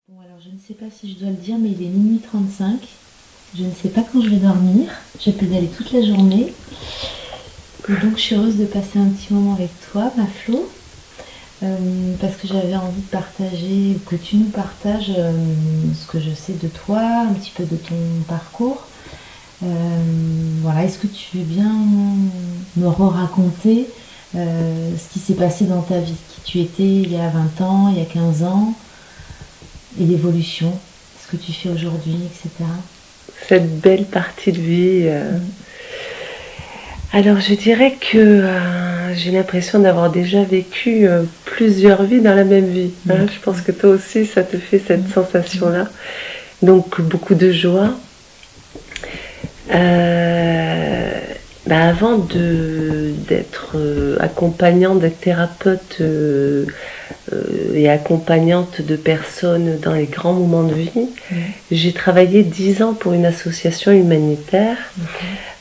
Bon, alors je ne sais pas si je dois le dire, mais il est minuit 35. Je ne sais pas quand je vais dormir. Je vais pédaler toute la journée. Et donc je suis heureuse de passer un petit moment avec toi, ma Flo, parce que j'avais envie de partager, que tu nous partages ce que je sais de toi, un petit peu de ton parcours. Euh, voilà, est-ce que tu veux bien me raconter ce qui s'est passé dans ta vie, qui tu étais il y a 20 ans, il y a 15 ans, et l'évolution, ce que tu fais aujourd'hui, etc. Cette belle partie de vie. Alors je dirais que j'ai l'impression d'avoir déjà vécu plusieurs vies dans la même vie. Je pense que toi aussi ça te fait cette sensation-là. Donc beaucoup de joie. Avant d'être accompagnante, d'être thérapeute et accompagnante de personnes dans les grands moments de vie, j'ai travaillé 10 ans pour une association humanitaire.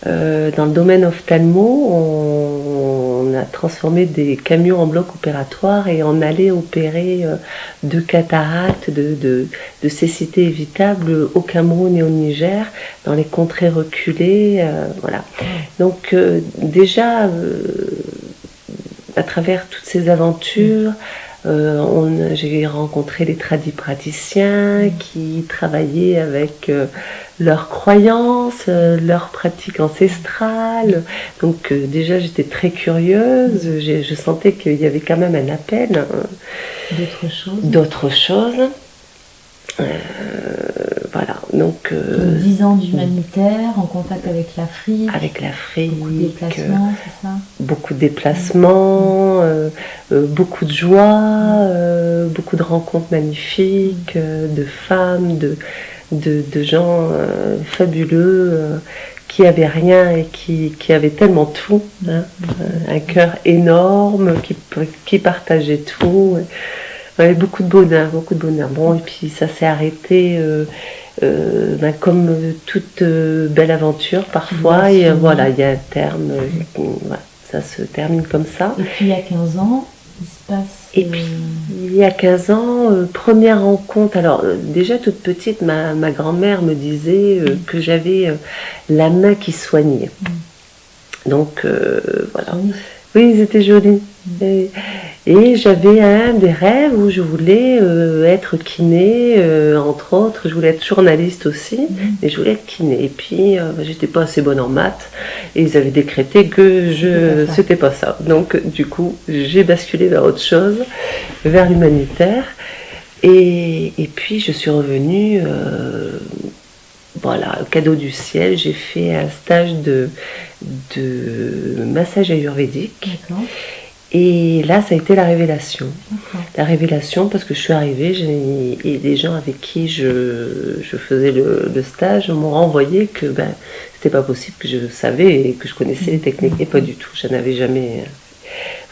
Dans le domaine ophtalmo, on a transformé des camions en blocs opératoires et on allait opérer de cataractes, de cécité évitable au Cameroun et au Niger, dans les contrées reculées. Voilà. Donc déjà, à travers toutes ces aventures, j'ai rencontré des tradipraticiens qui travaillaient avec leurs croyances, leurs pratiques ancestrales. Donc déjà j'étais très curieuse, je sentais qu'il y avait quand même un appel. D'autres choses. Voilà, donc 10 ans d'humanitaire, en contact avec l'Afrique. Avec l'Afrique. Beaucoup de déplacements, c'est ça? Beaucoup de déplacements, beaucoup de joie, beaucoup de rencontres magnifiques, de femmes, de gens fabuleux qui avaient rien et qui avaient tellement tout, un cœur énorme, qui partageaient tout. Ouais, beaucoup de bonheur, beaucoup de bonheur. Bon, et puis ça s'est arrêté comme toute belle aventure parfois. Et voilà, il y a un terme, voilà, ça se termine comme ça. Et puis il y a 15 ans, il se passe... Et puis il y a 15 ans, première rencontre. Alors déjà toute petite, ma grand-mère me disait que j'avais la main qui soignait. Donc voilà. Oui, ils étaient jolis. Et j'avais un des rêves où je voulais être kiné, entre autres. Je voulais être journaliste aussi, mais je voulais être kiné. Et puis, j'étais pas assez bonne en maths. Et ils avaient décrété que c'était pas ça. Donc, du coup, j'ai basculé vers autre chose, vers l'humanitaire. Et puis, je suis revenue... voilà, cadeau du ciel, j'ai fait un stage de massage ayurvédique. D'accord. Et là, ça a été la révélation. La révélation parce que je suis arrivée et les gens avec qui je faisais le stage m'ont renvoyé que c'était pas possible, que je savais et que je connaissais les techniques. Et pas du tout, je n'avais jamais...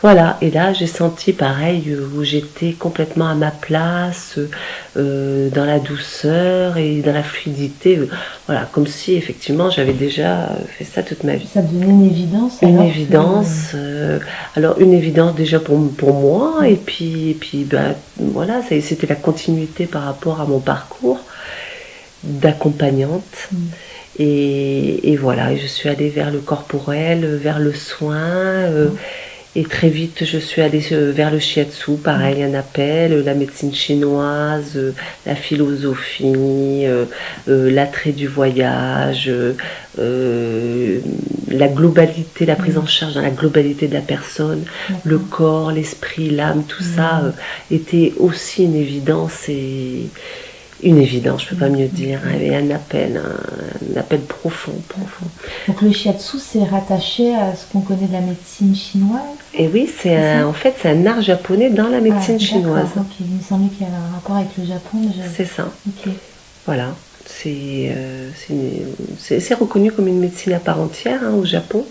Voilà, et là j'ai senti pareil où j'étais complètement à ma place, dans la douceur et dans la fluidité, voilà, comme si effectivement j'avais déjà fait ça toute ma vie. Ça devenait une évidence. Une évidence, alors une évidence déjà pour moi, et puis voilà, c'était la continuité par rapport à mon parcours d'accompagnante. Et voilà, je suis allée vers le corporel, vers le soin. Et très vite, je suis allée vers le shiatsu, pareil, un appel, la médecine chinoise, la philosophie, l'attrait du voyage, la globalité, la prise en charge dans la globalité de la personne, le corps, l'esprit, l'âme, tout ça était aussi une évidence une évidence, je peux pas mieux dire, et un appel profond. Donc le shiatsu, c'est rattaché à ce qu'on connaît de la médecine chinoise? Et oui, en fait, c'est un art japonais dans la médecine chinoise. Ok, il me semblait qu'il y avait un rapport avec le Japon. C'est ça. Ok. Voilà. C'est reconnu comme une médecine à part entière au Japon.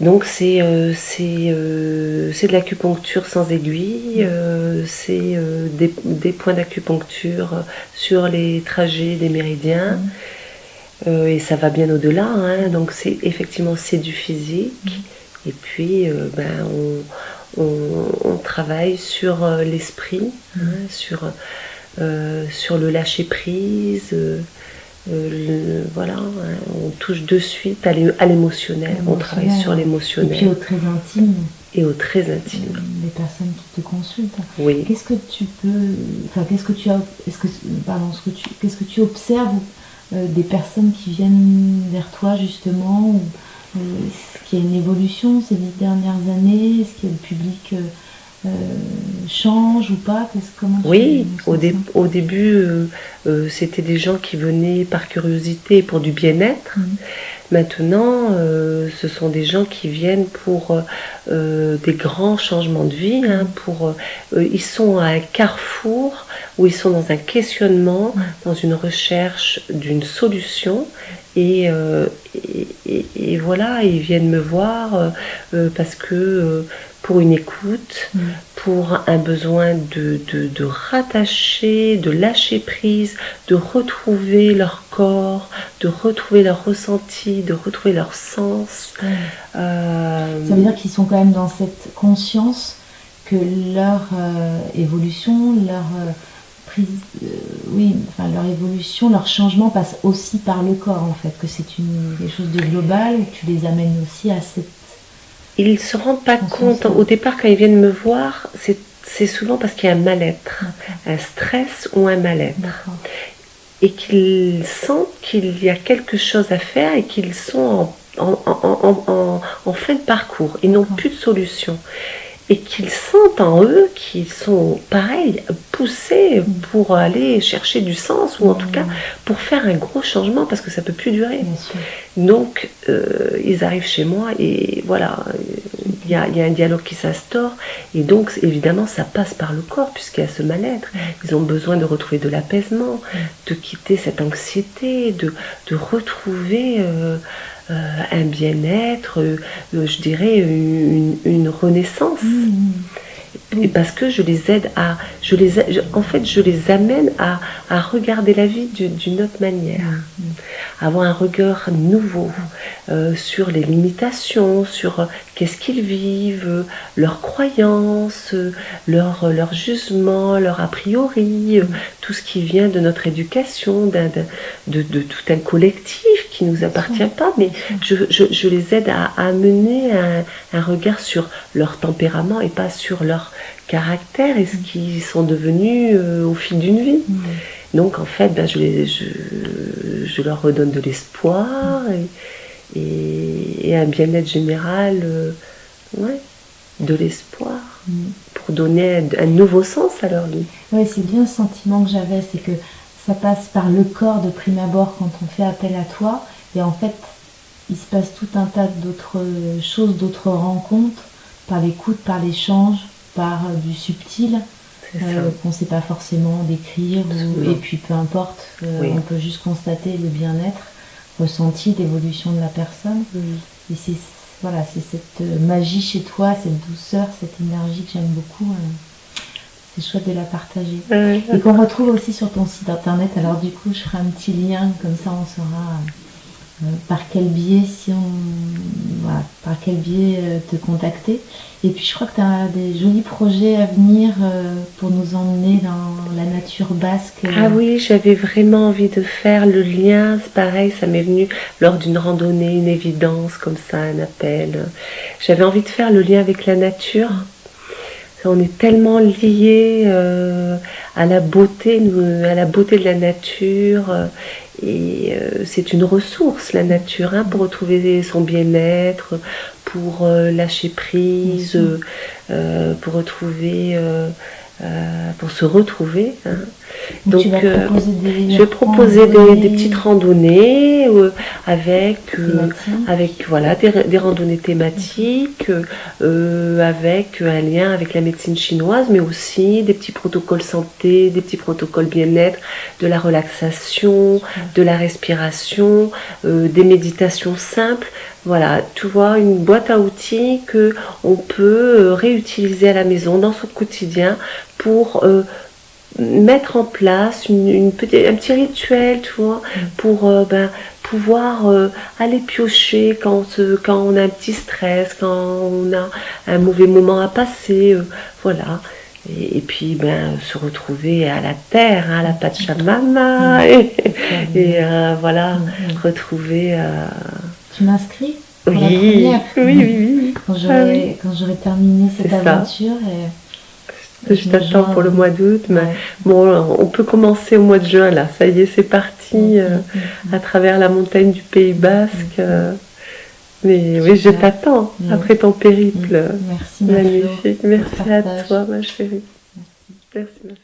Donc c'est de l'acupuncture sans aiguille, c'est des points d'acupuncture sur les trajets des méridiens, et ça va bien au-delà, donc effectivement c'est du physique, et puis on travaille sur l'esprit, sur sur le lâcher prise. Voilà, hein, on touche de suite à l'émotionnel, on travaille sur l'émotionnel. Et puis au très intime. Et au très intime. Les personnes qui te consultent. Oui. Qu'est-ce que tu peux, enfin qu'est-ce que tu as, qu'est-ce que tu observes des personnes qui viennent vers toi justement, ou, est-ce qu'il y a une évolution ces 10 dernières années, est-ce que le public change ou pas? Oui, au début, c'était des gens qui venaient par curiosité pour du bien-être. Maintenant, ce sont des gens qui viennent pour des grands changements de vie. Hein, ils sont à un carrefour où ils sont dans un questionnement, dans une recherche d'une solution. Et voilà, ils viennent me voir parce que pour une écoute, pour un besoin de rattacher, de lâcher prise, de retrouver leur corps, de retrouver leur ressenti, de retrouver leur sens. Ça veut dire qu'ils sont quand même dans cette conscience que leur évolution, leur leur évolution, leur changement passe aussi par le corps en fait, que c'est quelque chose de global, et tu les amènes aussi à cette... Ils ne se rendent pas compte. Au départ, quand ils viennent me voir, c'est souvent parce qu'il y a un mal-être, un stress ou un mal-être. Et qu'ils sentent qu'il y a quelque chose à faire et qu'ils sont en fin de parcours. Ils n'ont plus de solution. Et qu'ils sentent en eux qu'ils sont, pareil, poussés pour aller chercher du sens, ou en tout cas pour faire un gros changement, parce que ça ne peut plus durer. Donc, ils arrivent chez moi et voilà, il y a un dialogue qui s'instaure. Et donc, évidemment, ça passe par le corps, puisqu'il y a ce mal-être. Ils ont besoin de retrouver de l'apaisement, de quitter cette anxiété, de retrouver... un bien-être, je dirais une renaissance. Et parce que je les aide je les amène à regarder la vie d'une autre manière, avoir un regard nouveau sur les limitations, sur qu'est-ce qu'ils vivent, leurs croyances, leurs jugements, leurs a priori, tout ce qui vient de notre éducation, de tout un collectif qui ne nous appartient pas, mais je les aide à amener un regard sur leur tempérament et pas sur leur caractère et ce qu'ils sont devenus au fil d'une vie. Donc en fait, je leur redonne de l'espoir et un bien-être général, de l'espoir pour donner un nouveau sens à leur vie. Oui, c'est bien le sentiment que j'avais, c'est que ça passe par le corps de prime abord quand on fait appel à toi, et en fait il se passe tout un tas d'autres choses, d'autres rencontres, par l'écoute, par l'échange, par du subtil qu'on ne sait pas forcément décrire, et puis peu importe, on peut juste constater le bien-être ressenti, l'évolution de la personne. Et c'est cette magie chez toi, cette douceur, cette énergie que j'aime beaucoup. C'est chouette de la partager. Et qu'on retrouve aussi sur ton site internet. Alors du coup, je ferai un petit lien, comme ça on saura par quel biais te contacter. Et puis je crois que tu as des jolis projets à venir pour nous emmener dans la nature basque. Ah oui, j'avais vraiment envie de faire le lien. C'est pareil, ça m'est venu lors d'une randonnée, une évidence comme ça, un appel. J'avais envie de faire le lien avec la nature. On est tellement liés à la beauté de la nature. Et c'est une ressource, la nature, pour retrouver son bien-être, pour lâcher prise, pour retrouver, pour se retrouver. Donc, tu vas proposer je vais proposer des petites randonnées avec des randonnées thématiques, avec un lien avec la médecine chinoise, mais aussi des petits protocoles santé, des petits protocoles bien-être, de la relaxation, de la respiration, des méditations simples. Voilà, tu vois, une boîte à outils que on peut réutiliser à la maison, dans son quotidien, pour mettre en place un petit rituel, tu vois, pour pouvoir aller piocher quand on a un petit stress, quand on a un mauvais moment à passer, voilà. Et puis se retrouver à la terre, à la Pachamama, et voilà, retrouver... Tu m'inscris pour la Oui, première? oui. Quand j'aurai terminé cette aventure. Je t'attends pour le mois d'août. Mais bon, on peut commencer au mois de juin, là. Ça y est, c'est parti à travers la montagne du Pays Basque. Mais oui, je t'attends après ton périple. Merci, magnifique. Merci à toi, ma chérie. Merci, ma chérie.